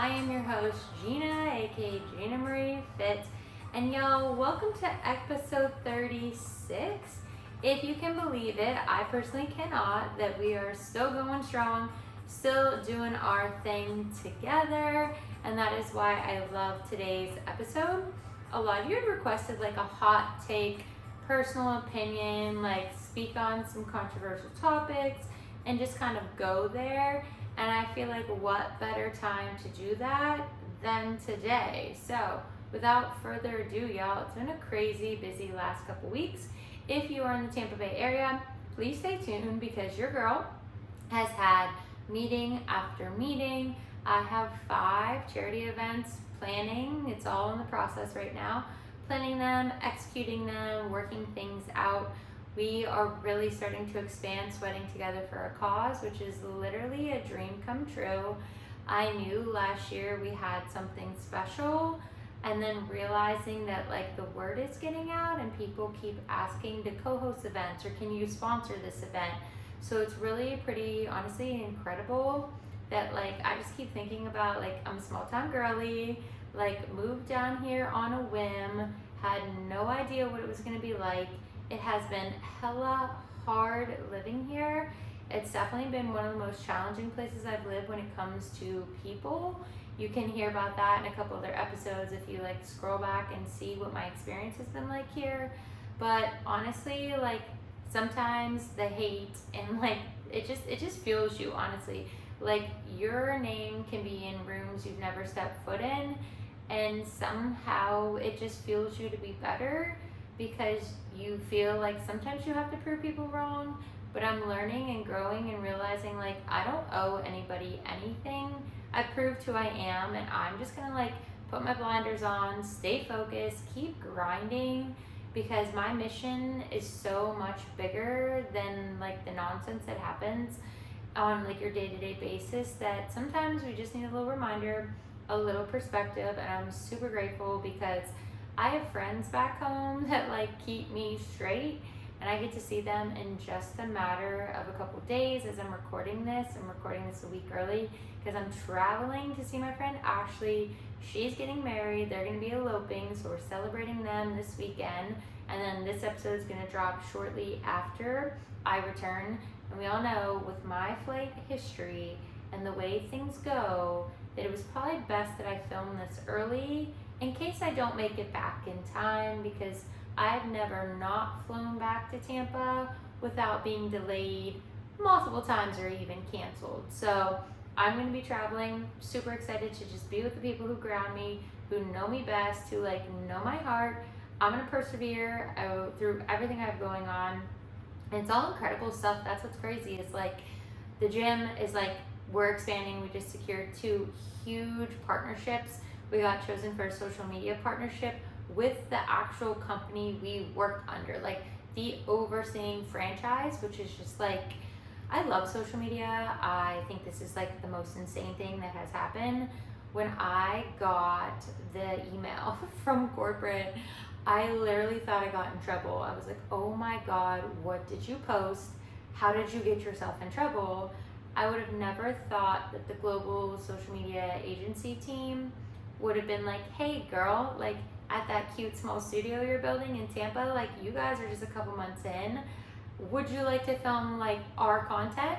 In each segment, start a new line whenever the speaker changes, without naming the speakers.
I am your host, Gina, aka Gina Marie Fit, and y'all, welcome to episode 36. If you can believe it, I personally cannot, that we are still going strong, still doing our thing together, and that is why I love today's episode. A lot of you had requested like a hot take, personal opinion, like speak on some controversial topics, and just kind of go there. And I feel like what better time to do that than today. So without further ado, y'all, it's been a crazy busy last couple weeks. If you are in the Tampa Bay area, please stay tuned because your girl has had meeting after meeting. I have 5 charity events planning. It's all in the process right now. Planning them, executing them, working things out. We are really starting to expand Sweating Together for a Cause, which is literally a dream come true. I knew last year we had something special, and then realizing that like the word is getting out and people keep asking to co-host events or can you sponsor this event. So it's really pretty, honestly, incredible that like I just keep thinking about like I'm a small town girly, like moved down here on a whim, had no idea what it was gonna be like. It has been hella hard living here. It's definitely been one of the most challenging places I've lived when it comes to people. You can hear about that in a couple other episodes if you like scroll back and see what my experience has been like here. But honestly, like sometimes the hate and like it just fuels you, honestly. Like your name can be in rooms you've never stepped foot in, and somehow it just fuels you to be better because you feel like sometimes you have to prove people wrong. But I'm learning and growing and realizing like I don't owe anybody anything. I proved who I am, and I'm just gonna like put my blinders on, stay focused, keep grinding, because my mission is so much bigger than like the nonsense that happens on like your day-to-day basis, that sometimes we just need a little reminder, a little perspective. And I'm super grateful because I have friends back home that like keep me straight, and I get to see them in just a matter of a couple days. As I'm recording this a week early because I'm traveling to see my friend Ashley. She's getting married, they're gonna be eloping, so we're celebrating them this weekend. And then this episode is gonna drop shortly after I return. And we all know with my flight history and the way things go, that it was probably best that I film this early in case I don't make it back in time, because I've never not flown back to Tampa without being delayed multiple times or even canceled. So I'm going to be traveling, super excited to just be with the people who ground me, who know me best, who like know my heart. I'm going to persevere through everything I have going on. And it's all incredible stuff. That's what's crazy. It's like the gym is like, we're expanding. We just secured 2 huge partnerships. We got chosen for a social media partnership with the actual company we worked under, like the overseeing franchise, which is just like, I love social media. I think this is like the most insane thing that has happened. When I got the email from corporate, I literally thought I got in trouble. I was like, oh my God, what did you post? How did you get yourself in trouble? I would have never thought that the global social media agency team would have been like, hey girl, like at that cute small studio you're building in Tampa, like you guys are just a couple months in. Would you like to film like our content?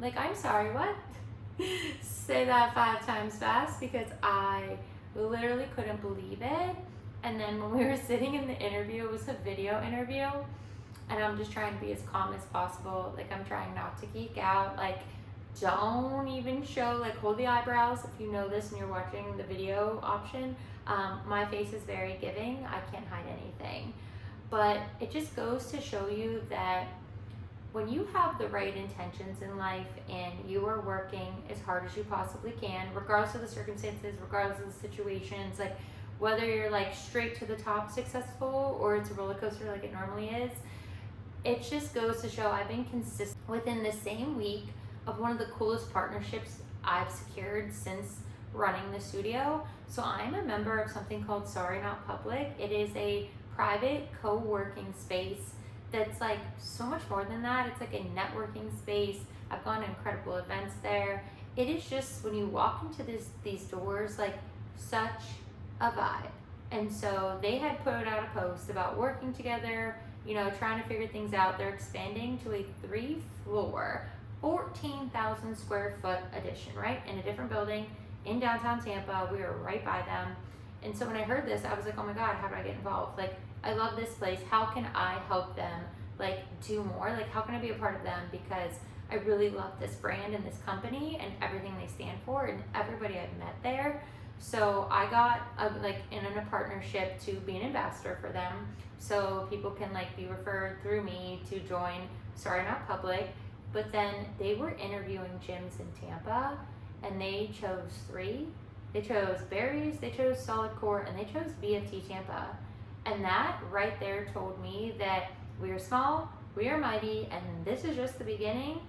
Like, I'm sorry, what? Say that 5 times fast, because I literally couldn't believe it. And then when we were sitting in the interview, it was a video interview, and I'm just trying to be as calm as possible. Like I'm trying not to geek out. Like don't even show, like hold the eyebrows if you know this and you're watching the video option. My face is very giving. I can't hide anything. But it just goes to show you that when you have the right intentions in life and you are working as hard as you possibly can, regardless of the circumstances, regardless of the situations, like whether you're like straight to the top successful or it's a roller coaster like it normally is, it just goes to show I've been consistent within the same week of one of the coolest partnerships I've secured since running the studio. So I'm a member of something called Sorry Not Public. It is a private co-working space that's like so much more than that. It's like a networking space. I've gone to incredible events there. it is just, when you walk into these doors, like, such a vibe. And so they had put out a post about working together, you know, trying to figure things out. They're expanding to a 3-floor, 14,000 square foot addition, right? In a different building in downtown Tampa. We were right by them. And so when I heard this, I was like, oh my God, how do I get involved? Like, I love this place. How can I help them, like, do more? Like, how can I be a part of them? Because I really love this brand and this company and everything they stand for and everybody I've met there. So I got in a partnership to be an ambassador for them, so people can, like, be referred through me to join. Sorry, not public, but then they were interviewing gyms in Tampa, and they chose 3. They chose Barry's, they chose Solid Core, and they chose BFT Tampa. And that right there told me that we are small, we are mighty, and this is just the beginning.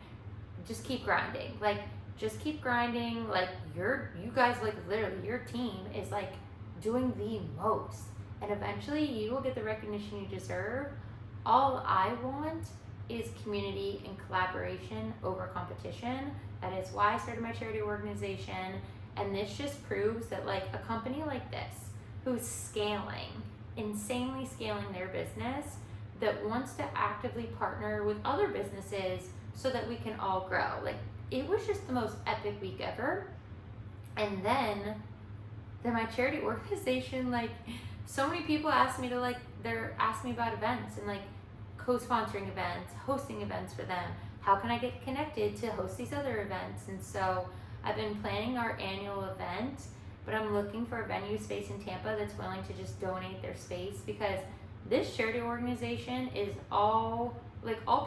Just keep grinding. Like, just keep grinding. Like, you guys, like, literally, your team is, like, doing the most. And eventually you will get the recognition you deserve. All I want is community and collaboration over competition. That is why I started my charity organization. And this just proves that, like, a company like this, who's scaling, insanely scaling their business, that wants to actively partner with other businesses so that we can all grow. Like, it was just the most epic week ever. And then my charity organization, like, so many people asked me to, like, they're asking me about events and, like, co-sponsoring events, hosting events for them. How can I get connected to host these other events? And so I've been planning our annual event, but I'm looking for a venue space in Tampa that's willing to just donate their space, because this charity organization is all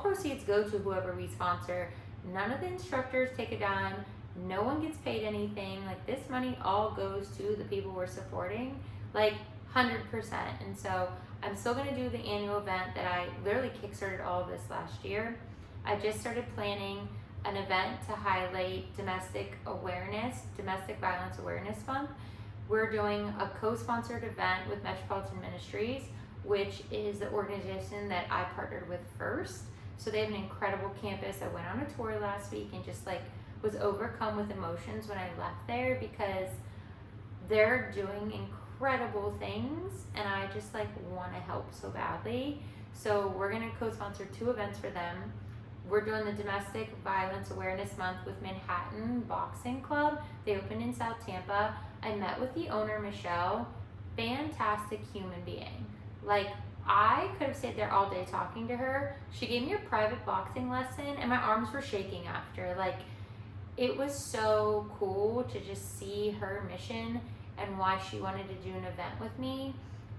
proceeds go to whoever we sponsor. None of the instructors take a dime. No one gets paid anything. Like, this money all goes to the people we're supporting, like, 100%. And so I'm still going to do the annual event that I literally kickstarted all of this last year. I just started planning an event to highlight domestic violence awareness month. We're doing a co-sponsored event with Metropolitan Ministries, which is the organization that I partnered with first. So they have an incredible campus. I went on a tour last week and just, like, was overcome with emotions when I left there, because they're doing incredible things and I just, like, want to help so badly. So we're going to co-sponsor 2 events for them. We're doing the Domestic Violence Awareness Month with Manhattan Boxing Club. They opened in South Tampa. I met with the owner, Michelle. Fantastic human being. Like, I could have stayed there all day talking to her. She gave me a private boxing lesson and my arms were shaking after. Like, it was so cool to just see her mission and why she wanted to do an event with me,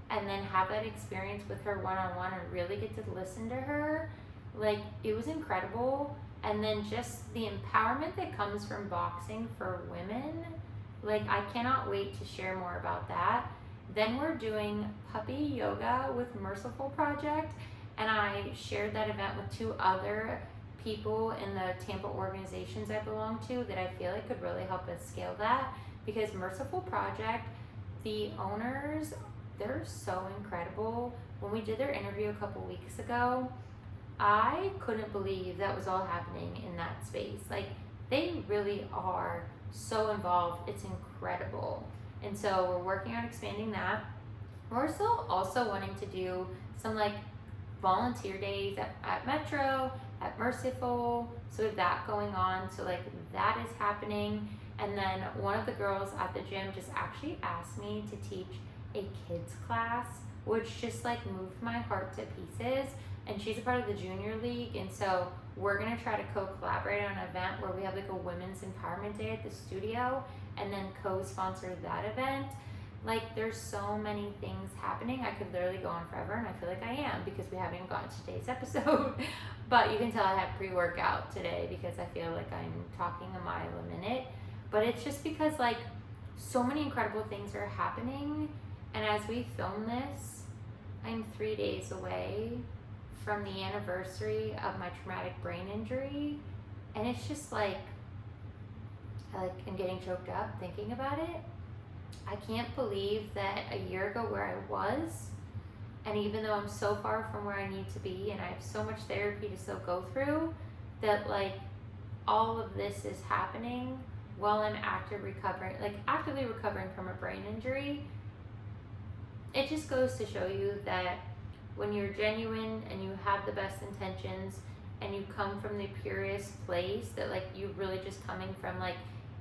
and then have that experience with her one-on-one and really get to listen to her. Like, it was incredible. And then just the empowerment that comes from boxing for women. Like, I cannot wait to share more about that. Then we're doing puppy yoga with Merciful Project, and I shared that event with 2 other people in the Tampa organizations I belong to that I feel like could really help us scale that, because Merciful Project, the owners, they're so incredible. When we did their interview a couple weeks ago, I couldn't believe that was all happening in that space. Like, they really are so involved. It's incredible. And so we're working on expanding that. We're still also wanting to do some, like, volunteer days at Metro, at Merciful. So we have that going on. So, like, that is happening. And then one of the girls at the gym just actually asked me to teach a kids class, which just, like, moved my heart to pieces. And she's a part of the junior league. And so we're going to try to co-collaborate on an event where we have, like, a women's empowerment day at the studio, and then co-sponsor that event. Like, there's so many things happening. I could literally go on forever, and I feel like I am, because we haven't even gotten to today's episode. But you can tell I had pre-workout today because I feel like I'm talking a mile a minute. But it's just because, like, so many incredible things are happening. And as we film this, I'm 3 days away from the anniversary of my traumatic brain injury. And it's just like I'm getting choked up thinking about it. I can't believe that a year ago where I was, and even though I'm so far from where I need to be and I have so much therapy to still go through, that, like, all of this is happening while I'm actively recovering from a brain injury, it just goes to show you that when you're genuine and you have the best intentions and you come from the purest place, that like you really just coming from like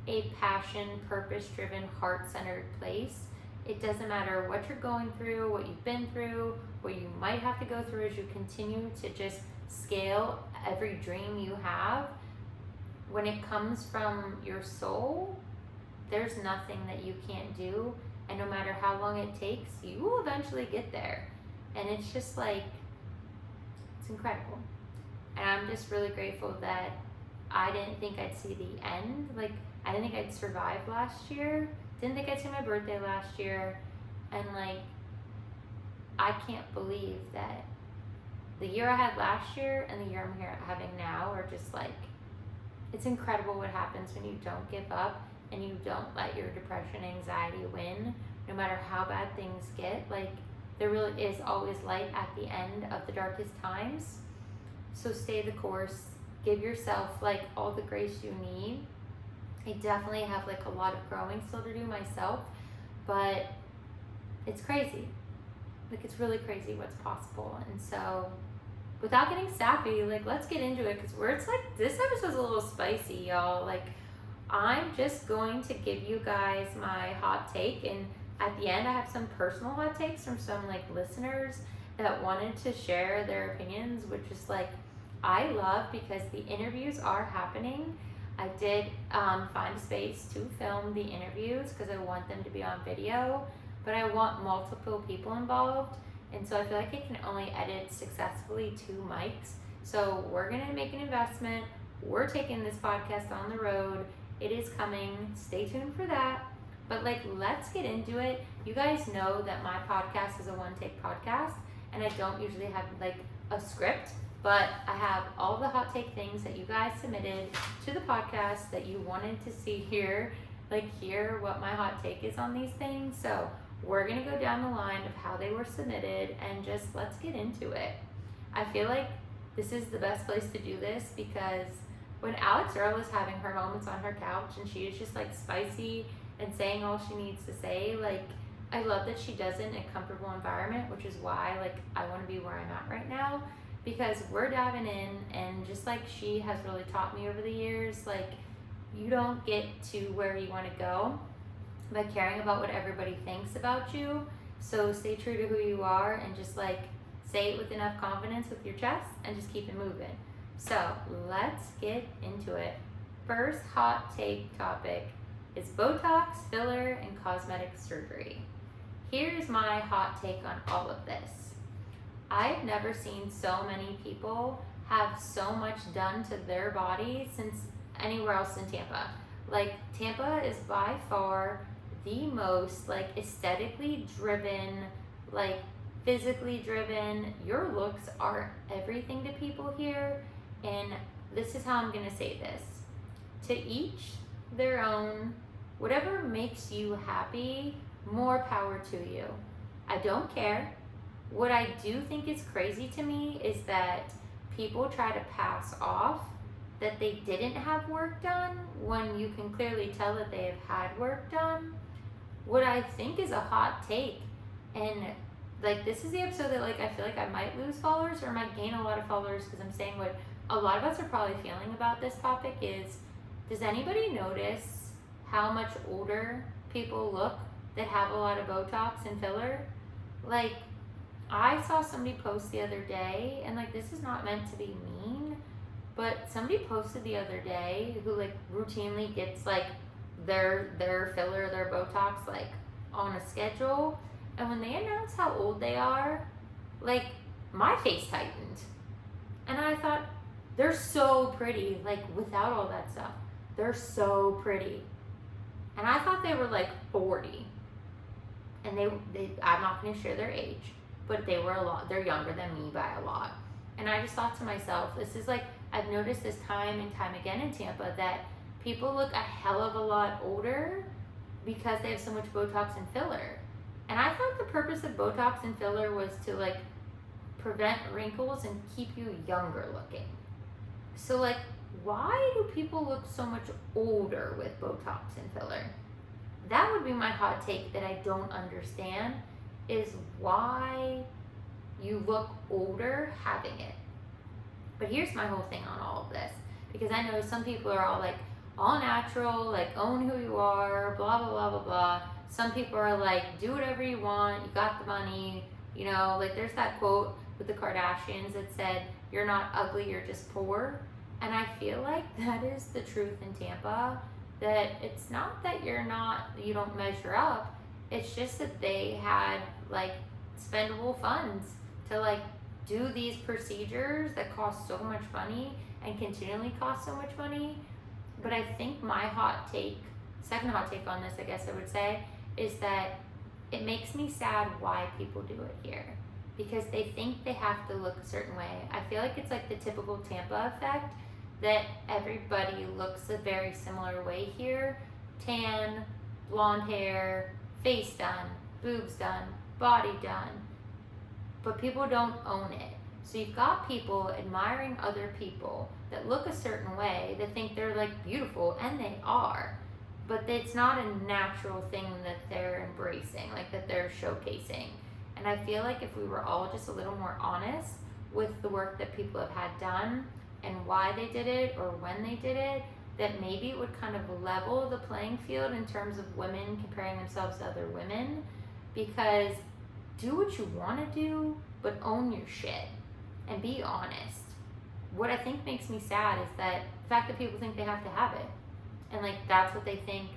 a passion, purpose-driven, heart-centered place, it doesn't matter what you're going through, what you've been through, what you might have to go through as you continue to just scale every dream you have. When it comes from your soul, there's nothing that you can't do, and no matter how long it takes, you will eventually get there. And it's just like, it's incredible. And I'm just really grateful that I didn't think I'd see the end. Like, I didn't think I'd survive last year. Didn't think I'd see my birthday last year. And like, I can't believe that the year I had last year and the year I'm having now are just like, it's incredible what happens when you don't give up and you don't let your depression, anxiety win, no matter how bad things get. Like, there really is always light at the end of the darkest times. So stay the course. Give yourself like all the grace you need. I definitely have like a lot of growing still to do myself, but it's crazy. Like, it's really crazy what's possible. And so without getting sappy, like, let's get into it, because it's like, this episode's a little spicy, y'all. Like, I'm just going to give you guys my hot take, and at the end I have some personal hot takes from some like listeners that wanted to share their opinions, which is like, I love, because the interviews are happening. I did find a space to film the interviews because I want them to be on video, but I want multiple people involved. And so I feel like I can only edit successfully 2 mics. So we're going to make an investment. We're taking this podcast on the road. It is coming. Stay tuned for that. But like, let's get into it. You guys know that my podcast is a one-take podcast, and I don't usually have like a script, but I have all the hot take things that you guys submitted to the podcast that you wanted to see here, like hear what my hot take is on these things. So we're gonna go down the line of how they were submitted and just let's get into it. I feel like this is the best place to do this, because when Alex Earl is having her moments on her couch and she is just like spicy and saying all she needs to say, like, I love that she does it in a comfortable environment, which is why like I want to be where I'm at right now, because we're diving in, and just like she has really taught me over the years, like, you don't get to where you want to go by caring about what everybody thinks about you. So stay true to who you are and just like say it with enough confidence with your chest and just keep it moving. So let's get into it. First hot take topic is Botox, filler, and cosmetic surgery. Here's my hot take on all of this. I've never seen so many people have so much done to their body since anywhere else in Tampa. Like, Tampa is by far the most like aesthetically driven, like physically driven. Your looks are everything to people here, and this is how I'm gonna say this. To each their own. Whatever makes you happy, more power to you. I don't care. What I do think is crazy to me is that people try to pass off that they didn't have work done when you can clearly tell that they have had work done. What I think is a hot take, and like, this is the episode that like I feel like I might lose followers or might gain a lot of followers, because I'm saying what a lot of us are probably feeling about this topic is, does anybody notice how much older people look that have a lot of Botox and filler? Like, I saw somebody post the other day, and like, this is not meant to be mean, but somebody posted the other day who like routinely gets like their filler, their Botox like on a schedule, and when they announced how old they are, like, my face tightened. And I thought, they're so pretty, like, without all that stuff. They're so pretty. And I thought they were like 40. And they I'm not going to share their age, but they're younger than me by a lot. And I just thought to myself, this is like, I've noticed this time and time again in Tampa that people look a hell of a lot older because they have so much Botox and filler. And I thought the purpose of Botox and filler was to like prevent wrinkles and keep you younger looking. So like, why do people look so much older with Botox and filler? That would be my hot take that I don't understand, is why you look older having it. But here's my whole thing on all of this, because I know some people are all like, all natural, like own who you are, blah, blah, blah, blah, blah. Some people are like, do whatever you want, you got the money, you know, like there's that quote with the Kardashians that said, you're not ugly, you're just poor. And I feel like that is the truth in Tampa, that it's not that you don't measure up, it's just that they had like spendable funds to like do these procedures that cost so much money and continually cost so much money. But I think my second hot take on this, I guess I would say, is that it makes me sad why people do it here. Because they think they have to look a certain way. I feel like it's like the typical Tampa effect, that everybody looks a very similar way here. Tan, blonde hair, face done, boobs done, body done. But people don't own it. So you've got people admiring other people that look a certain way, that think they're like beautiful, and they are. But it's not a natural thing that they're embracing, like that they're showcasing. And I feel like if we were all just a little more honest with the work that people have had done and why they did it or when they did it, that maybe it would kind of level the playing field in terms of women comparing themselves to other women. Because do what you want to do, but own your shit and be honest. What I think makes me sad is that the fact that people think they have to have it, and like that's what they think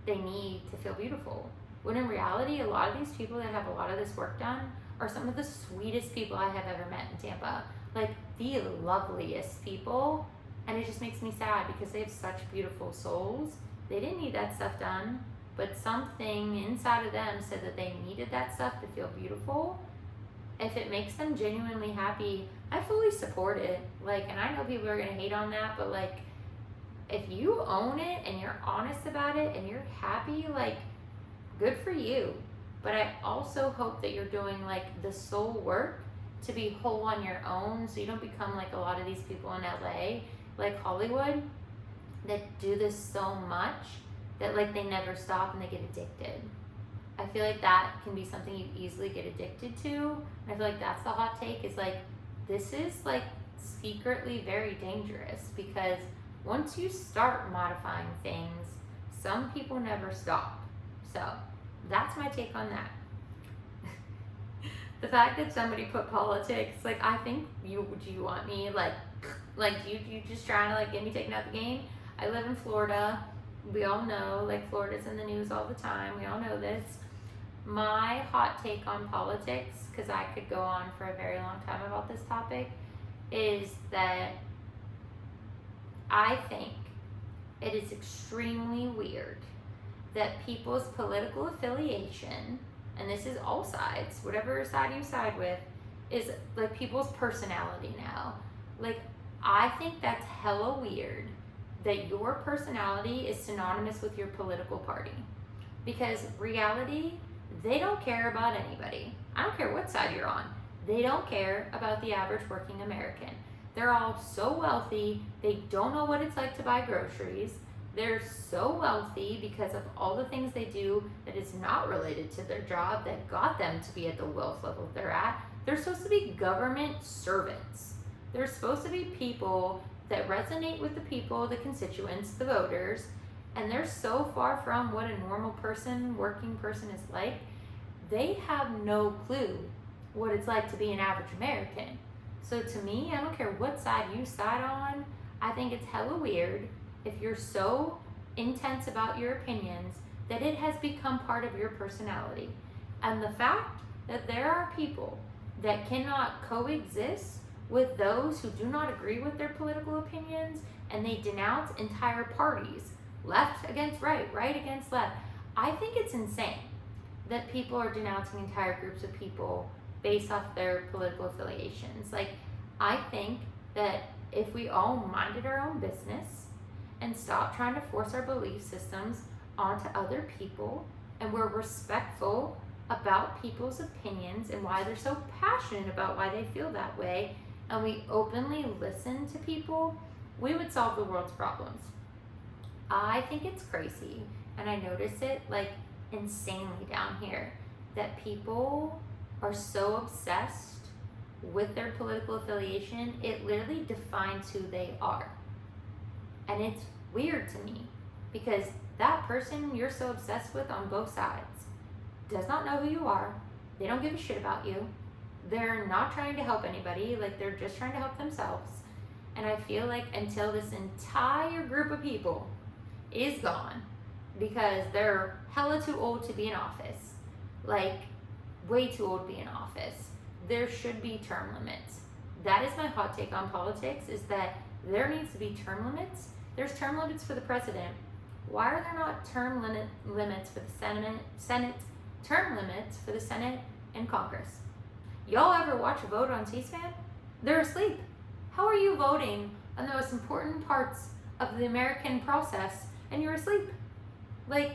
they need to feel beautiful. When in reality, a lot of these people that have a lot of this work done are some of the sweetest people I have ever met in Tampa. Like the loveliest people. And it just makes me sad because they have such beautiful souls. They didn't need that stuff done, but something inside of them said that they needed that stuff to feel beautiful. If it makes them genuinely happy, I fully support it. Like, and I know people are gonna hate on that, but like, if you own it and you're honest about it and you're happy, like, good for you. But I also hope that you're doing like the soul work to be whole on your own, so you don't become like a lot of these people in LA, like Hollywood, that do this so much that like they never stop and they get addicted. I feel like that can be something you easily get addicted to. And I feel like that's the hot take, is like, this is like secretly very dangerous, because once you start modifying things, some people never stop. So that's my take on that. The fact that somebody put politics, like, I think do you want me like you just trying to like get me taken out the game? I live in Florida. We all know, like, Florida's in the news all the time. We all know this. My hot take on politics, because I could go on for a very long time about this topic, is that I think it is extremely weird that people's political affiliation, and this is all sides, whatever side you side with, is like people's personality now. Like, I think that's hella weird that your personality is synonymous with your political party. Because reality, they don't care about anybody. I don't care what side you're on. They don't care about the average working American. They're all so wealthy, they don't know what it's like to buy groceries. They're so wealthy because of all the things they do that is not related to their job that got them to be at the wealth level they're at. They're supposed to be government servants. They're supposed to be people that resonate with the people, the constituents, the voters, and they're so far from what a normal person, working person is like. They have no clue what it's like to be an average American. So to me, I don't care what side you side on, I think it's hella weird if you're so intense about your opinions that it has become part of your personality. And the fact that there are people that cannot coexist with those who do not agree with their political opinions, and they denounce entire parties, left against right, right against left. I think it's insane that people are denouncing entire groups of people based off their political affiliations. Like, I think that if we all minded our own business and stopped trying to force our belief systems onto other people, and we're respectful about people's opinions and why they're so passionate about why they feel that way, and we openly listen to people we would solve the world's problems. I think it's crazy, and I notice it like insanely down here, that people are so obsessed with their political affiliation, it literally defines who they are. And it's weird to me because that person you're so obsessed with on both sides does not know who you are. They don't give a shit about you. They're not trying to help anybody, like they're just trying to help themselves. And I feel like until this entire group of people is gone, because they're hella too old to be in office, like way too old to be in office, there should be term limits. That is my hot take on politics, is that there needs to be term limits. There's term limits for the president. Why are there not term limits for the Senate, term limits for the Senate and Congress? Y'all ever watch a vote on C-SPAN? They're asleep. How are you voting on the most important parts of the American process and you're asleep? Like,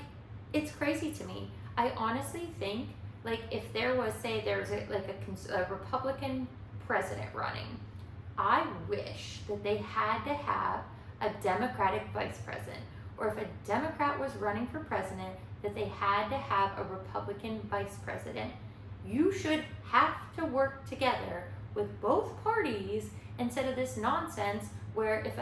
it's crazy to me. I honestly think, like, if there was, say, there's a Republican president running, I wish that they had to have a Democratic vice president. Or if a Democrat was running for president, that they had to have a Republican vice president. You should have to work together with both parties instead of this nonsense where if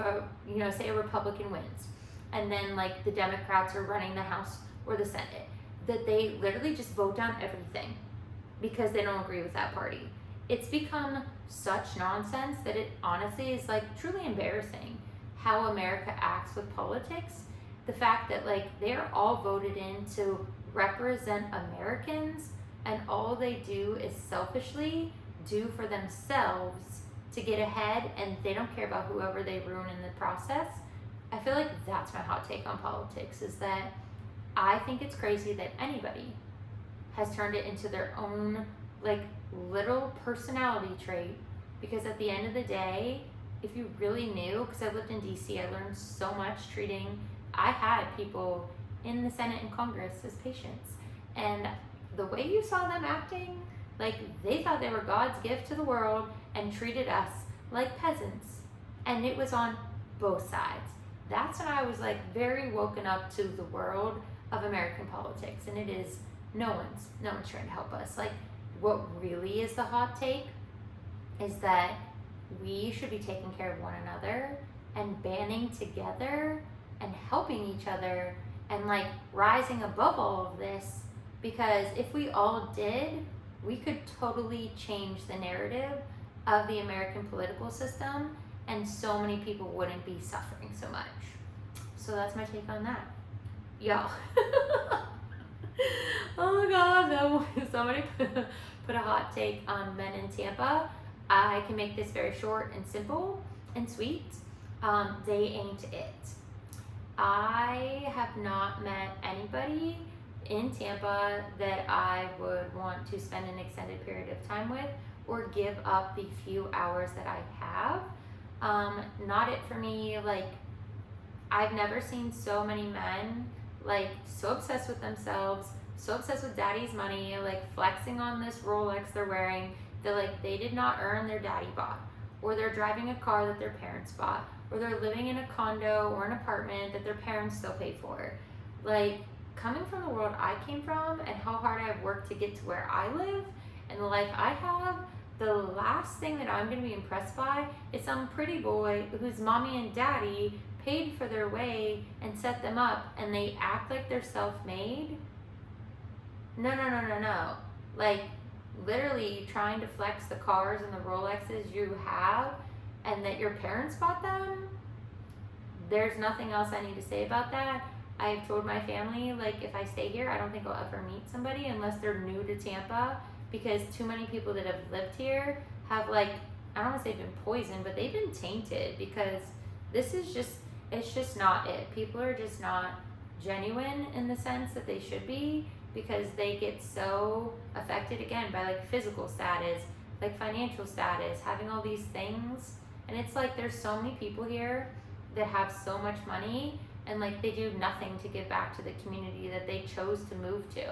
a say a Republican wins and then like the Democrats are running the House or the Senate, that they literally just vote down everything because they don't agree with that party. It's become such nonsense that it honestly is like truly embarrassing how America acts with politics. The fact that like they're all voted in to represent Americans, and all they do is selfishly do for themselves to get ahead, and they don't care about whoever they ruin in the process. I feel like that's my hot take on politics, is that I think it's crazy that anybody has turned it into their own like little personality trait, because at the end of the day, if you really knew, because I lived in DC, I learned so much I had people in the Senate and Congress as patients, and the way you saw them acting, like they thought they were God's gift to the world and treated us like peasants, and it was on both sides. That's when I was like very woken up to the world of American politics, and it is no one's trying to help us. Like, what really is the hot take is that we should be taking care of one another and banding together and helping each other and like rising above all of this, because if we all did, we could totally change the narrative of the American political system, and so many people wouldn't be suffering so much. So that's my take on that. Y'all. Oh my God, no. Somebody put a hot take on men in Tampa. I can make this very short and simple and sweet. They ain't it. I have not met anybody in Tampa that I would want to spend an extended period of time with or give up the few hours that I have. Not it for me. Like, I've never seen so many men like so obsessed with themselves, so obsessed with daddy's money, like flexing on this Rolex they're wearing that like they did not earn, their daddy bought, or they're driving a car that their parents bought, or they're living in a condo or an apartment that their parents still pay for. Like, coming from the world I came from and how hard I've worked to get to where I live and the life I have, the last thing that I'm going to be impressed by is some pretty boy whose mommy and daddy paid for their way and set them up, and they act like they're self-made. No. Like, literally trying to flex the cars and the Rolexes you have and that your parents bought them. There's nothing else I need to say about that. I've told my family, like, if I stay here, I don't think I'll ever meet somebody unless they're new to Tampa, because too many people that have lived here have, like, I don't want to say been poisoned, but they've been tainted, because this is just, it's just not it. People are just not genuine in the sense that they should be, because they get so affected again by like physical status, like financial status, having all these things. And it's like there's so many people here that have so much money and like they do nothing to give back to the community that they chose to move to.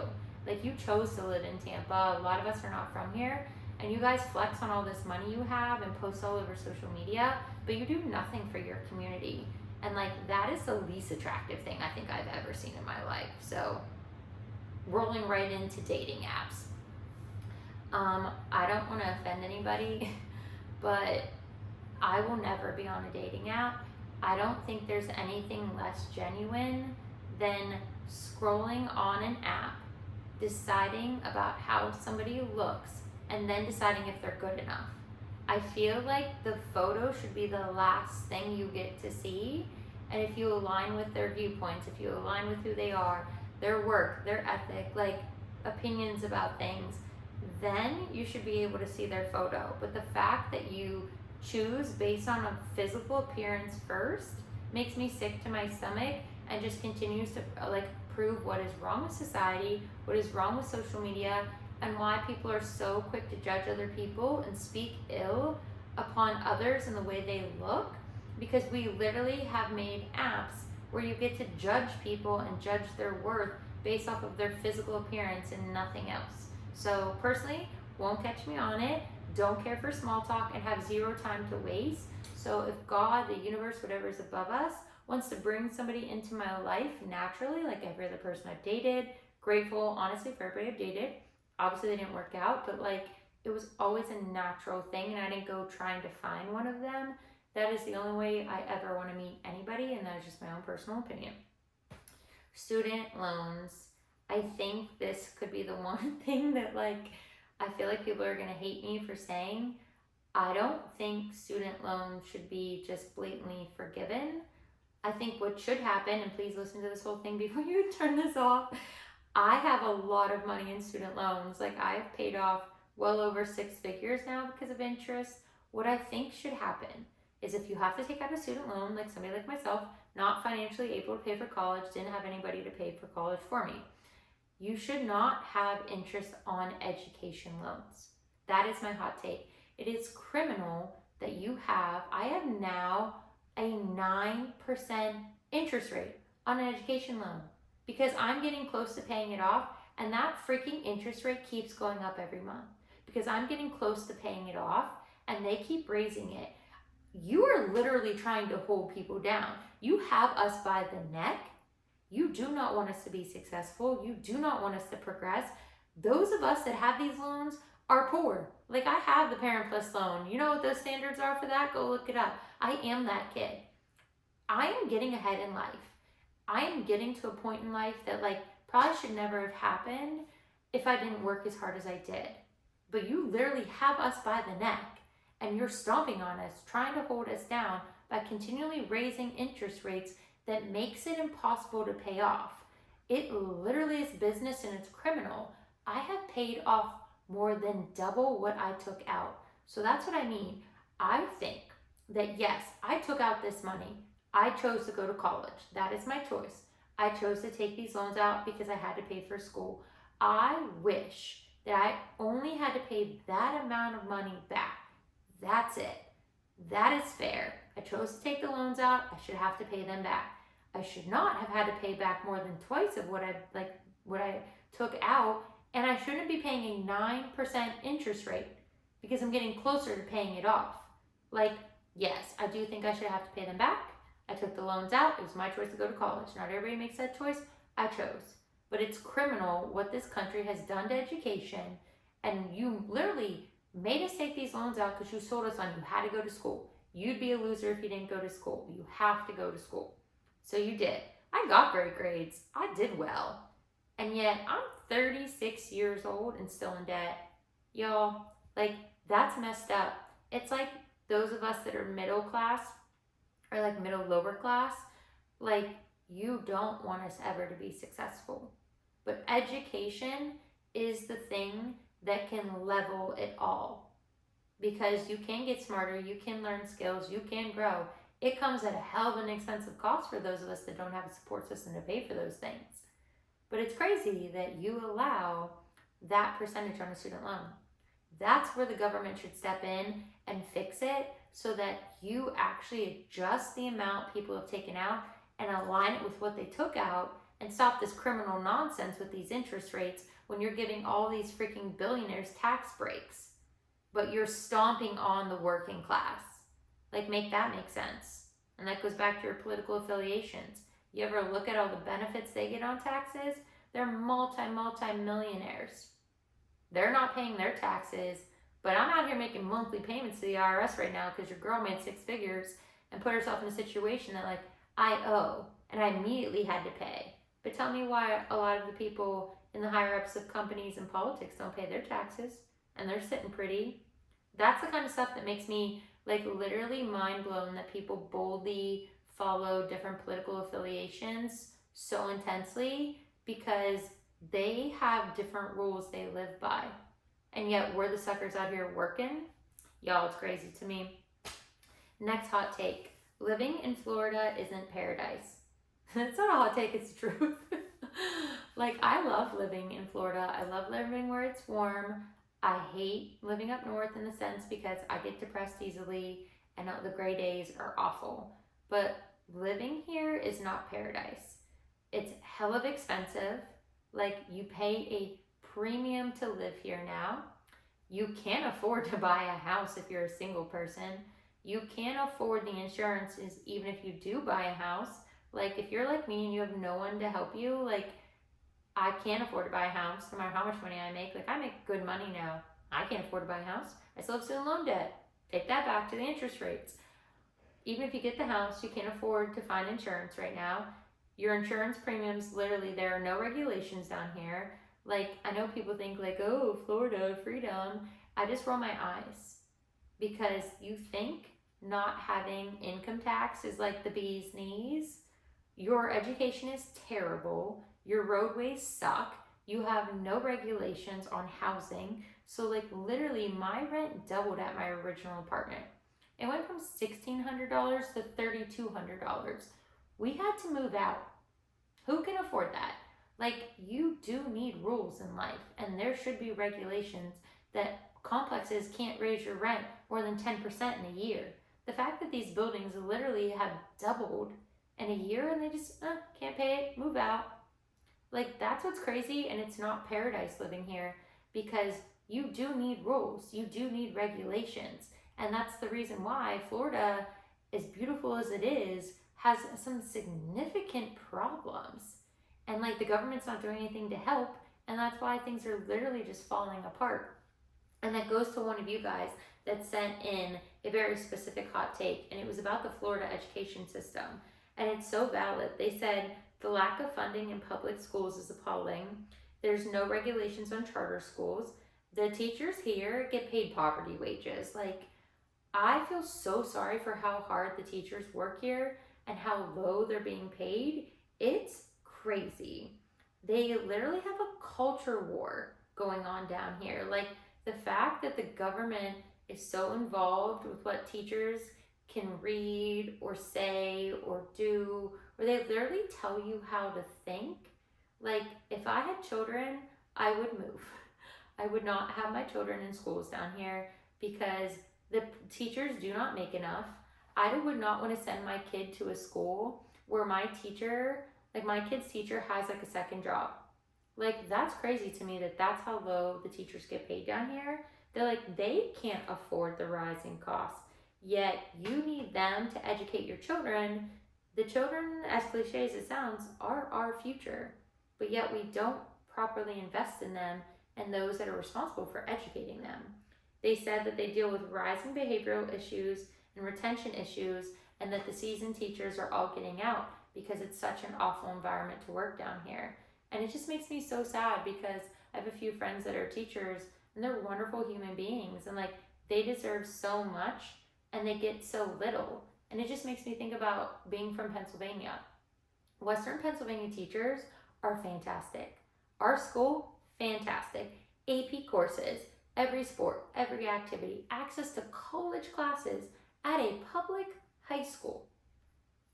Like, you chose to live in Tampa. A lot of us are not from here, And you guys flex on all this money you have and post all over social media, but you do nothing for your community. And like, that is the least attractive thing I think I've ever seen in my life. So rolling right into dating apps. I don't want to offend anybody, but I will never be on a dating app. I don't think there's anything less genuine than scrolling on an app, deciding about how somebody looks, and then deciding if they're good enough. I feel like the photo should be the last thing you get to see. And if you align with their viewpoints, if you align with who they are, their work, their ethic, like opinions about things, then you should be able to see their photo. But the fact that you choose based on a physical appearance first makes me sick to my stomach, and just continues to like prove what is wrong with society, what is wrong with social media, and why people are so quick to judge other people and speak ill upon others in the way they look, because we literally have made apps where you get to judge people and judge their worth based off of their physical appearance and nothing else. So personally, won't catch me on it, don't care for small talk, and have zero time to waste. So if God, the universe, whatever is above us, wants to bring somebody into my life naturally, like every other person I've dated, grateful honestly for everybody I've dated. Obviously they didn't work out, but like it was always a natural thing, and I didn't go trying to find one of them. That is the only way I ever want to meet anybody, and that is just my own personal opinion. Student loans. I think this could be the one thing that like I feel like people are going to hate me for saying. I don't think student loans should be just blatantly forgiven. I think what should happen, and please listen to this whole thing before you turn this off, I have a lot of money in student loans. Like I've paid off well over 6 figures now because of interest. What I think should happen is if you have to take out a student loan, like somebody like myself, not financially able to pay for college, didn't have anybody to pay for college for me, you should not have interest on education loans. That is my hot take. It is criminal that I have now a 9% interest rate on an education loan because I'm getting close to paying it off, and that freaking interest rate keeps going up every month because I'm getting close to paying it off and they keep raising it. You are literally trying to hold people down. You have us by the neck. You do not want us to be successful. You do not want us to progress. Those of us that have these loans are poor. Like I have the Parent Plus loan. You know what those standards are for that? Go look it up. I am that kid. I am getting ahead in life. I am getting to a point in life that like probably should never have happened if I didn't work as hard as I did. But you literally have us by the neck, and you're stomping on us, trying to hold us down by continually raising interest rates that makes it impossible to pay off. It literally is business and it's criminal. I have paid off more than double what I took out. So that's what I mean. I think that yes, I took out this money. I chose to go to college. That is my choice. I chose to take these loans out because I had to pay for school. I wish that I only had to pay that amount of money back. That's it. That is fair. I chose to take the loans out. I should have to pay them back. I should not have had to pay back more than twice of what I took out, and I shouldn't be paying a 9% interest rate because I'm getting closer to paying it off. Like, yes, I do think I should have to pay them back. I took the loans out. It was my choice to go to college. Not everybody makes that choice. I chose. But it's criminal what this country has done to education, and you literally made us take these loans out because you sold us on you had to go to school. You'd be a loser if you didn't go to school. You have to go to school. So you did. I got great grades. I did well. And yet I'm 36 years old and still in debt. Y'all, like that's messed up. It's like those of us that are middle class or like middle lower class, like you don't want us ever to be successful. But education is the thing that can level it all, because you can get smarter, you can learn skills, you can grow. It comes at a hell of an expensive cost for those of us that don't have a support system to pay for those things. But it's crazy that you allow that percentage on a student loan. That's where the government should step in and fix it so that you actually adjust the amount people have taken out and align it with what they took out, and stop this criminal nonsense with these interest rates when you're giving all these freaking billionaires tax breaks. but you're stomping on the working class. Like, make that make sense. And that goes back to your political affiliations. You ever look at all the benefits they get on taxes? They're multi millionaires. They're not paying their taxes, but I'm out here making monthly payments to the IRS right now because your girl made 6 figures and put herself in a situation that, like, I owe and I immediately had to pay. But tell me why a lot of the people in the higher ups of companies and politics don't pay their taxes and they're sitting pretty. That's the kind of stuff that makes me, like, literally mind blown that people boldly follow different political affiliations so intensely because they have different rules they live by. And yet we're the suckers out here working. Y'all, it's crazy to me. Next hot take. Living in Florida isn't paradise. It's not a hot take, it's the truth. Like, I love living in Florida. I love living where it's warm. I hate living up north in the sense because I get depressed easily and the gray days are awful. But living here is not paradise. It's hell of expensive. Like, you pay a premium to live here now. You can't afford to buy a house if you're a single person. You can't afford the insurances even if you do buy a house. Like, if you're like me and you have no one to help you, like, I can't afford to buy a house no matter how much money I make. Like, I make good money now. I can't afford to buy a house. I still have student loan debt. Take that back to the interest rates. Even if you get the house, you can't afford to find insurance right now. Your insurance premiums, literally, there are no regulations down here. Like, I know people think, like, oh, Florida, freedom. I just roll my eyes because you think not having income tax is like the bee's knees. Your education is terrible. Your roadways suck. You have no regulations on housing. So, like, literally, my rent doubled at my original apartment. It went from $1,600 to $3,200. We had to move out. Who can afford that? Like, you do need rules in life, and there should be regulations that complexes can't raise your rent more than 10% in a year. The fact that these buildings literally have doubled in a year and they just can't pay it, move out. Like, that's what's crazy, and it's not paradise living here because you do need rules, you do need regulations, and that's the reason why Florida, as beautiful as it is, has some significant problems. And, like, the government's not doing anything to help, and that's why things are literally just falling apart. And that goes to one of you guys that sent in a very specific hot take, and it was about the Florida education system. And it's so valid. They said, the lack of funding in public schools is appalling. There's no regulations on charter schools. The teachers here get paid poverty wages. Like, I feel so sorry for how hard the teachers work here and how low they're being paid. It's crazy. They literally have a culture war going on down here. Like, the fact that the government is so involved with what teachers can read or say or do, where they literally tell you how to think. Like, if I had children, I would move. I would not have my children in schools down here because the teachers do not make enough. I would not want to send my kid to a school where my teacher, like, my kid's teacher has like a second job. Like, that's crazy to me that that's how low the teachers get paid down here. They're like, they can't afford the rising costs, yet you need them to educate your children. The children, as cliche as it sounds, are our future, but yet we don't properly invest in them and those that are responsible for educating them. They said that they deal with rising behavioral issues and retention issues, and that the seasoned teachers are all getting out because it's such an awful environment to work down here. And it just makes me so sad because I have a few friends that are teachers and they're wonderful human beings, and, like, they deserve so much and they get so little. And it just makes me think about being from Pennsylvania. Western Pennsylvania teachers are fantastic. Our school, fantastic. AP courses, every sport, every activity, access to college classes at a public high school.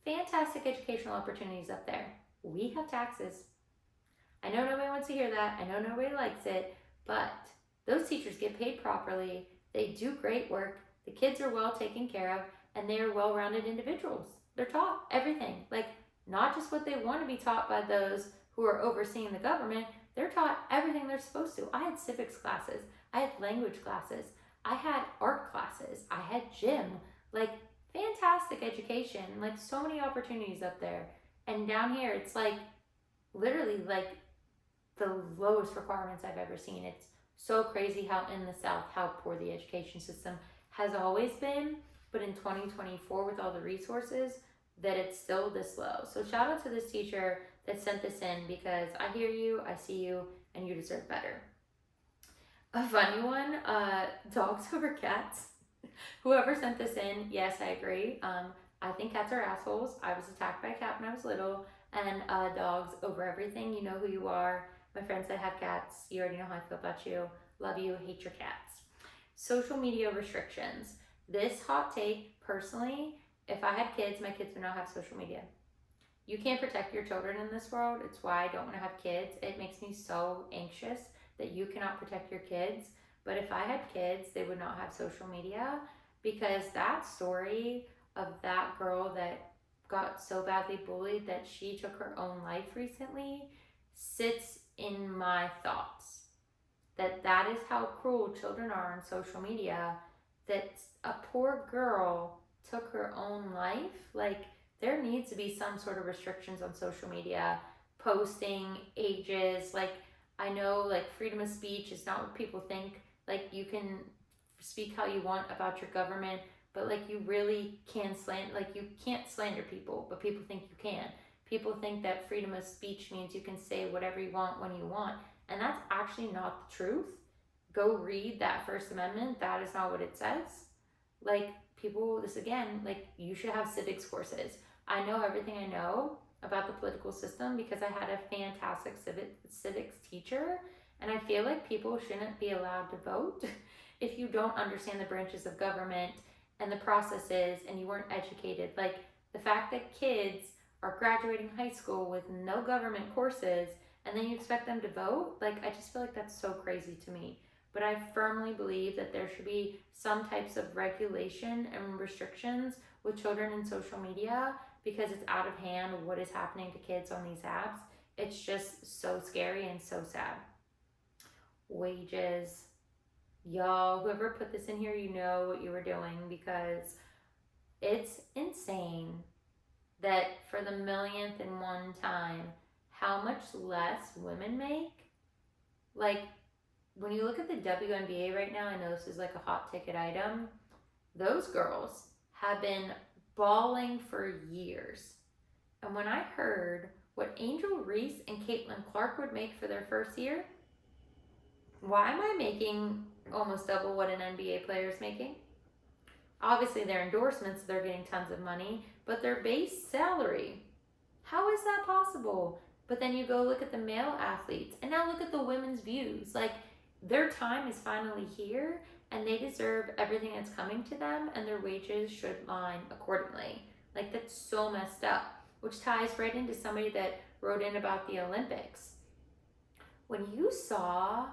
Fantastic educational opportunities up there. We have taxes. I know nobody wants to hear that. I know nobody likes it, but those teachers get paid properly. They do great work. The kids are well taken care of, and they are well-rounded individuals. They're taught everything, like, not just what they want to be taught by those who are overseeing the government. They're taught everything they're supposed to. I had civics classes. I had language classes. I had art classes, I had gym, like fantastic education, like so many opportunities up there. And down here, it's like literally like the lowest requirements I've ever seen. It's so crazy how in the South, how poor the education system has always been, but in 2024 with all the resources, that it's still this low. So shout out to this teacher that sent this in, because I hear you, I see you, and you deserve better. A funny one, dogs over cats. Whoever sent this in, yes, I agree. I think cats are assholes. I was attacked by a cat when I was little, and dogs over everything. You know who you are. My friends that have cats, you already know how I feel about you. Love you, hate your cats. Social media restrictions. This hot take, personally, if I had kids, my kids would not have social media. You can't protect your children in this world. It's why I don't want to have kids. It makes me so anxious that you cannot protect your kids. But if I had kids, they would not have social media, because that story of that girl that got so badly bullied that she took her own life recently sits in my thoughts. That is how cruel children are on social media, that a poor girl took her own life. Like, there needs to be some sort of restrictions on social media, posting, ages. Like, I know like freedom of speech is not what people think. Like, you can speak how you want about your government, but like you really can you can't slander people, but people think you can. People think that freedom of speech means you can say whatever you want when you want, and that's actually not the truth. Go read that First Amendment. That is not what it says. Like, people, this again, like, you should have civics courses. I know everything I know about the political system because I had a fantastic civics teacher, and I feel like people shouldn't be allowed to vote if you don't understand the branches of government and the processes and you weren't educated. Like, the fact that kids are graduating high school with no government courses and then you expect them to vote, like, I just feel like that's so crazy to me. But I firmly believe that there should be some types of regulation and restrictions with children in social media, because it's out of hand what is happening to kids on these apps. It's just so scary and so sad. Wages. Y'all, whoever put this in here, you know what you were doing, because it's insane that for the millionth and one time, how much less women make. Like, when you look at the WNBA right now, I know this is like a hot ticket item. Those girls have been balling for years. And when I heard what Angel Reese and Caitlin Clark would make for their first year, why am I making almost double what an NBA player is making? Obviously, their endorsements, they're getting tons of money, but their base salary, how is that possible? But then you go look at the male athletes, and now look at the women's views. Like, their time is finally here, and they deserve everything that's coming to them, and their wages should line accordingly. Like, that's so messed up, which ties right into somebody that wrote in about the Olympics. When you saw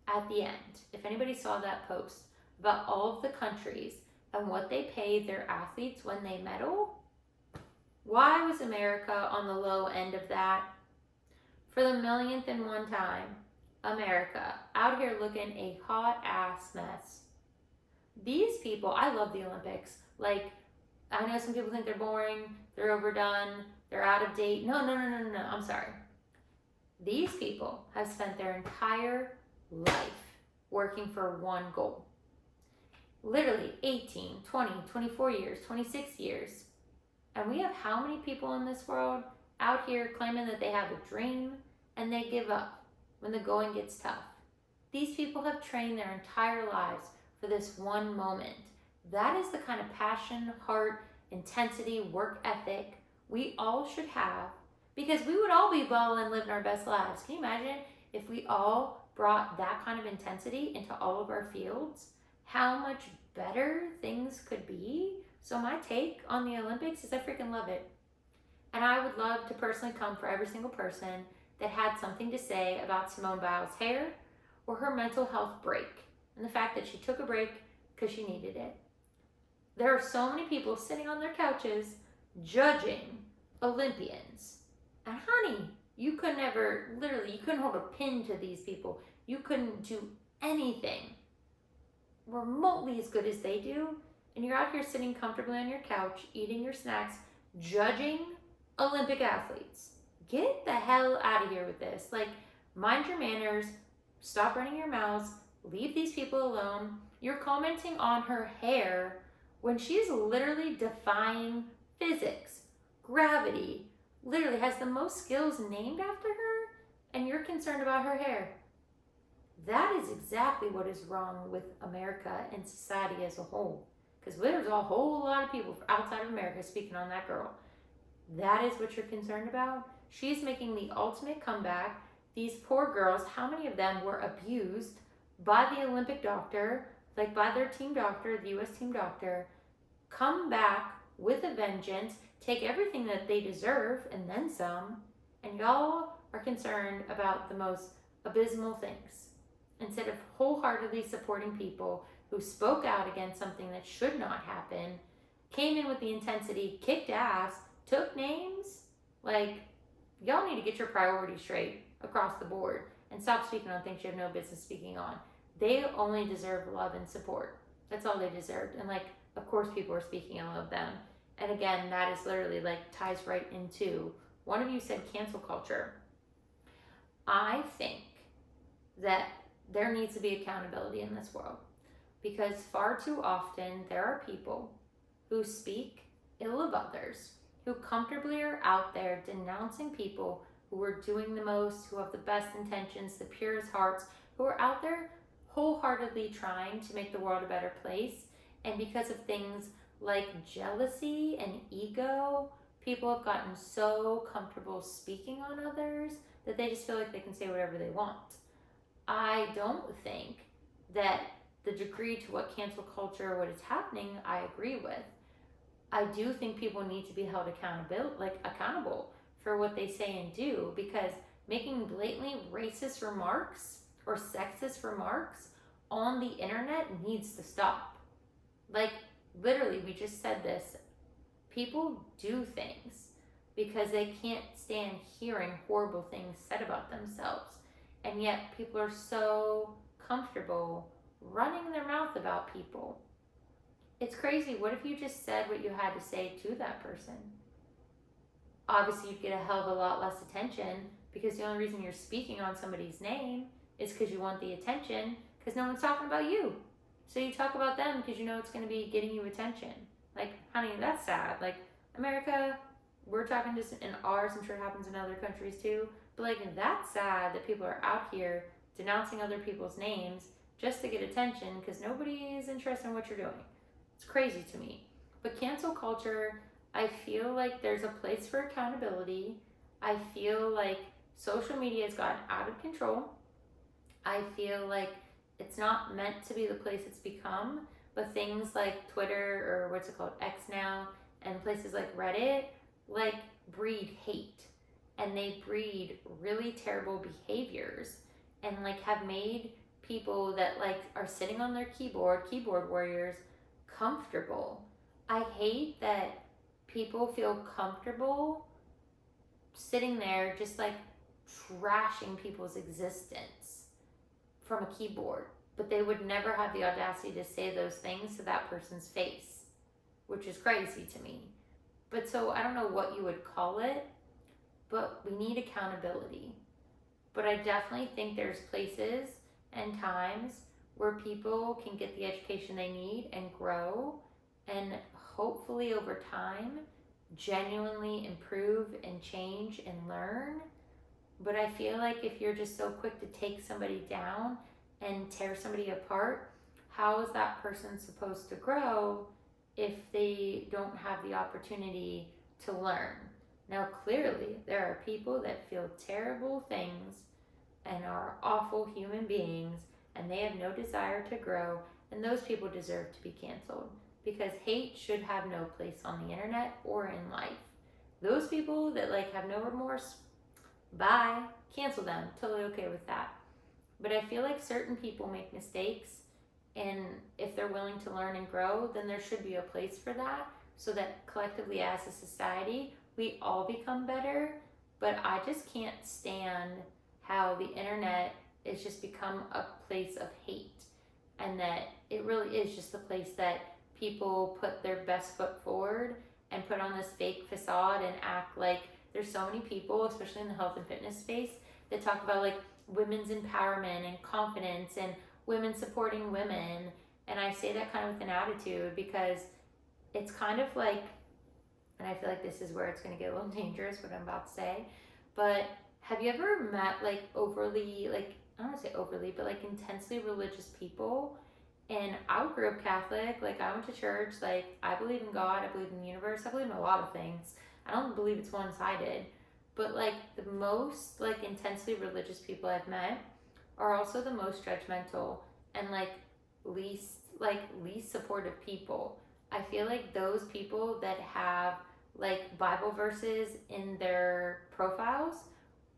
at the end, if anybody saw that post about all of the countries and what they paid their athletes when they medal, why was America on the low end of that? For the millionth and one time, America out here looking a hot ass mess. These people, I love the Olympics. Like, I know some people think they're boring, they're overdone, they're out of date. No, I'm sorry. These people have spent their entire life working for one goal. Literally 18, 20, 24 years, 26 years. And we have how many people in this world out here claiming that they have a dream and they give up when the going gets tough? These people have trained their entire lives for this one moment. That is the kind of passion, heart, intensity, work ethic we all should have, because we would all be balling, living our best lives. Can you imagine if we all brought that kind of intensity into all of our fields? How much better things could be. So my take on the Olympics is I freaking love it. And I would love to personally come for every single person that had something to say about Simone Biles' hair or her mental health break and the fact that she took a break because she needed it. There are so many people sitting on their couches judging Olympians. And honey, you could never, literally, you couldn't hold a pin to these people. You couldn't do anything remotely as good as they do, and you're out here sitting comfortably on your couch, eating your snacks, judging Olympic athletes. Get the hell out of here with this. Like, mind your manners, stop running your mouths, leave these people alone. You're commenting on her hair when she's literally defying physics, gravity, literally has the most skills named after her, and you're concerned about her hair. That is exactly what is wrong with America and society as a whole. Because there's a whole lot of people outside of America speaking on that girl. That is what you're concerned about? She's making the ultimate comeback. These poor girls, how many of them were abused by the Olympic doctor, like by their team doctor, the US team doctor, come back with a vengeance, take everything that they deserve and then some, and y'all are concerned about the most abysmal things instead of wholeheartedly supporting people who spoke out against something that should not happen, came in with the intensity, kicked ass, took names. Like, y'all need to get your priorities straight across the board and stop speaking on things you have no business speaking on. They only deserve love and support. That's all they deserved. And like, of course people are speaking ill of them. And again, that is literally like ties right into, one of you said cancel culture. I think that there needs to be accountability in this world, because far too often there are people who speak ill of others, who comfortably are out there denouncing people who are doing the most, who have the best intentions, the purest hearts, who are out there wholeheartedly trying to make the world a better place. And because of things like jealousy and ego, people have gotten so comfortable speaking on others that they just feel like they can say whatever they want. I don't think that the degree to what cancel culture, what is happening, I agree with. I do think people need to be held accountable for what they say and do, because making blatantly racist remarks or sexist remarks on the internet needs to stop. Like, literally, we just said this. People do things because they can't stand hearing horrible things said about themselves. And yet people are so comfortable running their mouth about people. It's crazy. What if you just said what you had to say to that person? Obviously, you'd get a hell of a lot less attention, because the only reason you're speaking on somebody's name is because you want the attention, because no one's talking about you. So you talk about them because you know it's going to be getting you attention. Like, honey, that's sad. Like, America, we're talking just in ours, I'm sure it happens in other countries too, but like, that's sad that people are out here denouncing other people's names just to get attention, because nobody is interested in what you're doing. It's crazy to me. But cancel culture, I feel like there's a place for accountability. I feel like social media has gotten out of control. I feel like it's not meant to be the place it's become, but things like Twitter, or what's it called, X now, and places like Reddit, like, breed hate, and they breed really terrible behaviors, and like have made people that like are sitting on their keyboard warriors, comfortable. I hate that people feel comfortable sitting there just like trashing people's existence from a keyboard, but they would never have the audacity to say those things to that person's face, which is crazy to me. But so I don't know what you would call it, but we need accountability. But I definitely think there's places and times where people can get the education they need and grow, and hopefully over time genuinely improve and change and learn. But I feel like if you're just so quick to take somebody down and tear somebody apart, how is that person supposed to grow if they don't have the opportunity to learn? Now, clearly, there are people that feel terrible things and are awful human beings, and they have no desire to grow, and those people deserve to be canceled, because hate should have no place on the internet or in life. Those people that like have no remorse, bye, cancel them, totally okay with that. But I feel like certain people make mistakes, and if they're willing to learn and grow, then there should be a place for that, so that collectively as a society, we all become better. But I just can't stand how the internet has just become a place of hate. and that it really is just a place that people put their best foot forward and put on this fake facade and act like there's so many people, especially in the health and fitness space, that talk about like women's empowerment and confidence and women supporting women. And I say that kind of with an attitude because it's kind of like, and I feel like this is where it's going to get a little dangerous what I'm about to say, but have you ever met like overly, like, I don't want to say overly, but like intensely religious people? And I grew up Catholic, like I went to church, like I believe in God, I believe in the universe, I believe in a lot of things. I don't believe it's one-sided, but like the most like intensely religious people I've met are also the most judgmental and least supportive people. I feel like those people that have like Bible verses in their profiles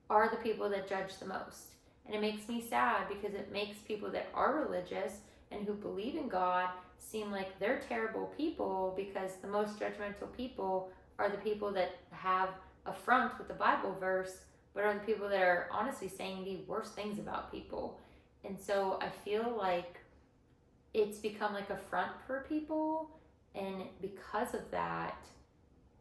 are the people that judge the most. And it makes me sad because it makes people that are religious and who believe in God seem like they're terrible people, because the most judgmental people are the people that have a front with the Bible verse, but are the people that are honestly saying the worst things about people. And so I feel like it's become like a front for people, and because of that,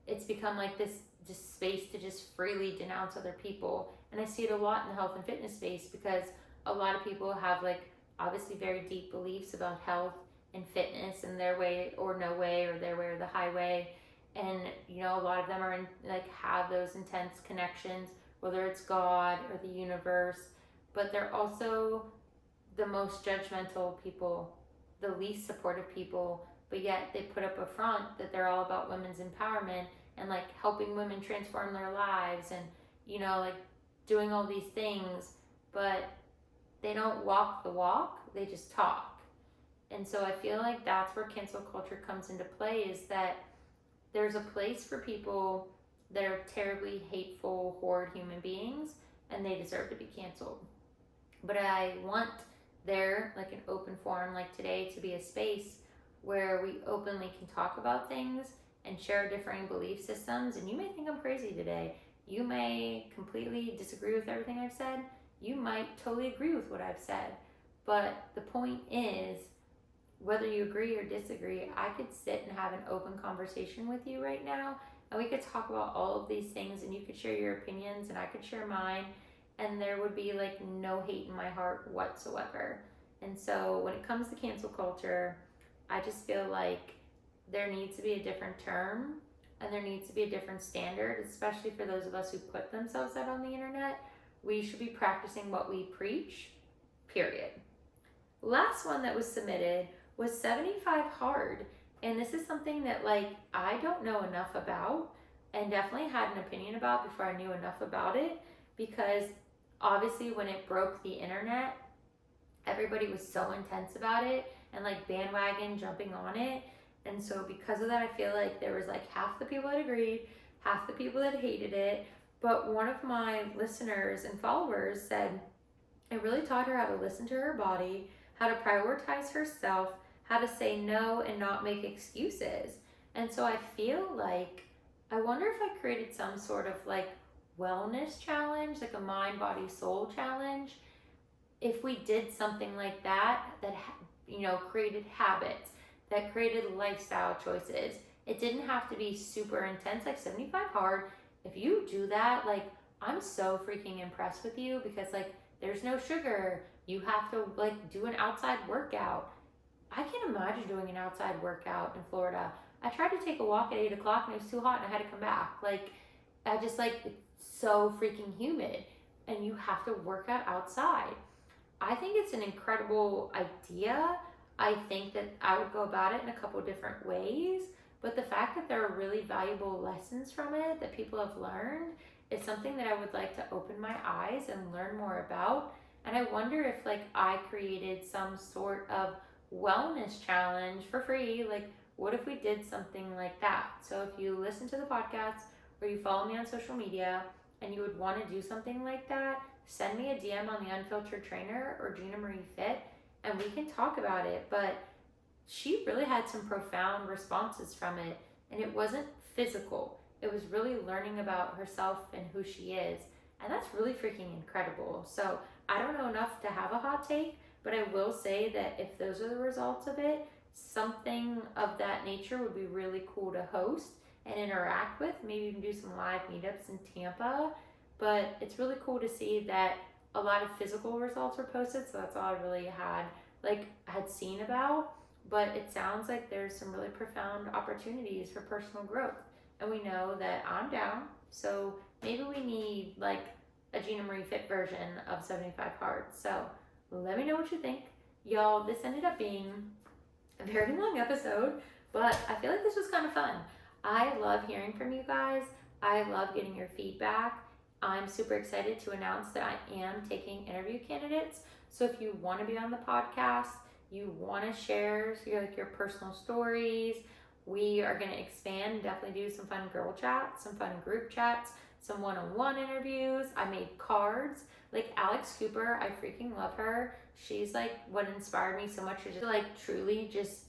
it's become like this just space to just freely denounce other people. And I see it a lot in the health and fitness space because a lot of people have like obviously very deep beliefs about health and fitness and their way or no way, or their way or the highway. And you know, a lot of them are in, like have those intense connections, whether it's God or the universe, but they're also the most judgmental people, the least supportive people, but yet they put up a front that they're all about women's empowerment and like helping women transform their lives and, you know, like doing all these things, but they don't walk the walk, they just talk. And so I feel like that's where cancel culture comes into play, is that there's a place for people that are terribly hateful, horrid human beings, and they deserve to be canceled. But I want there, like an open forum like today, to be a space where we openly can talk about things and share differing belief systems. And you may think I'm crazy today. You may completely disagree with everything I've said. You might totally agree with what I've said. But the point is, whether you agree or disagree, I could sit and have an open conversation with you right now, and we could talk about all of these things, and you could share your opinions and I could share mine, and there would be like no hate in my heart whatsoever. And so when it comes to cancel culture, I just feel like there needs to be a different term and there needs to be a different standard, especially for those of us who put themselves out on the internet. We should be practicing what we preach, period. Last one that was submitted was 75 hard. And this is something that like I don't know enough about, and definitely had an opinion about before I knew enough about it, because obviously when it broke the internet, everybody was so intense about it and like bandwagon jumping on it. And so because of that, I feel like there was like half the people that agreed, half the people that hated it. But one of my listeners and followers said it really taught her how to listen to her body, how to prioritize herself, how to say no and not make excuses. And so I feel like, I wonder if I created some sort of like wellness challenge, like a mind, body, soul challenge. If we did something like that, that, you know, created habits, that created lifestyle choices. It didn't have to be super intense, like 75 hard. If you do that, like, I'm so freaking impressed with you, because like there's no sugar. You have to like do an outside workout. I can't imagine doing an outside workout in Florida. I tried to take a walk at 8 o'clock and it was too hot and I had to come back. Like, I just like, it's so freaking humid and you have to work out outside. I think it's an incredible idea. I think that I would go about it in a couple different ways, but the fact that there are really valuable lessons from it that people have learned is something that I would like to open my eyes and learn more about. And I wonder if like I created some sort of wellness challenge for free. Like, what if we did something like that? So if you listen to the podcast or you follow me on social media and you would want to do something like that, send me a DM on the Unfiltered Trainer or Gina Marie Fit, and we can talk about it. But she really had some profound responses from it, and it wasn't physical. It was really learning about herself and who she is, and that's really freaking incredible. So I don't know enough to have a hot take, But I will say that if those are the results of it, something of that nature would be really cool to host and interact with. Maybe even do some live meetups in Tampa. But it's really cool to see that a lot of physical results were posted, so that's all I really had seen about. But it sounds like there's some really profound opportunities for personal growth. And we know that I'm down, so maybe we need like a Gina Marie Fit version of 75 Hard. So let me know what you think. Y'all, this ended up being a very long episode, but I feel like this was kind of fun. I love hearing from you guys. I love getting your feedback. I'm super excited to announce that I am taking interview candidates. So if you want to be on the podcast, you want to share your personal stories, we are going to expand and definitely do some fun girl chats, some fun group chats, some one-on-one interviews. I made cards. Like Alex Cooper, I freaking love her. She's like what inspired me so much to just truly just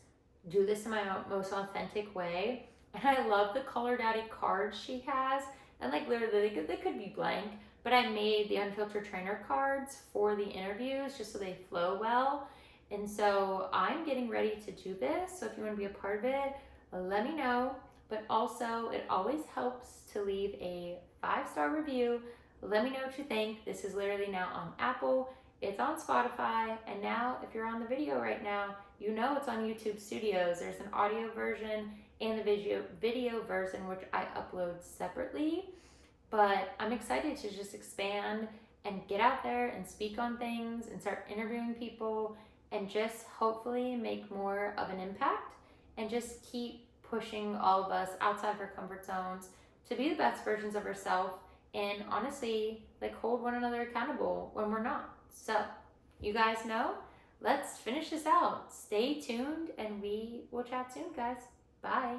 do this in my most authentic way. And I love the Color Daddy cards she has. And literally they could be blank, but I made the Unfiltered Trainer cards for the interviews just so they flow well. And so I'm getting ready to do this. So if you want to be a part of it, let me know. But also, it always helps to leave a 5-star review. Let me know what you think. This is literally now on Apple. It's on Spotify. And now, if you're on the video right now, you know it's on YouTube Studios. There's an audio version and the video version, which I upload separately. But I'm excited to just expand and get out there and speak on things and start interviewing people and just hopefully make more of an impact and just keep pushing all of us outside of our comfort zones to be the best versions of ourselves and honestly hold one another accountable when we're not. So you guys know, let's finish this out. Stay tuned and we will chat soon, guys. Bye.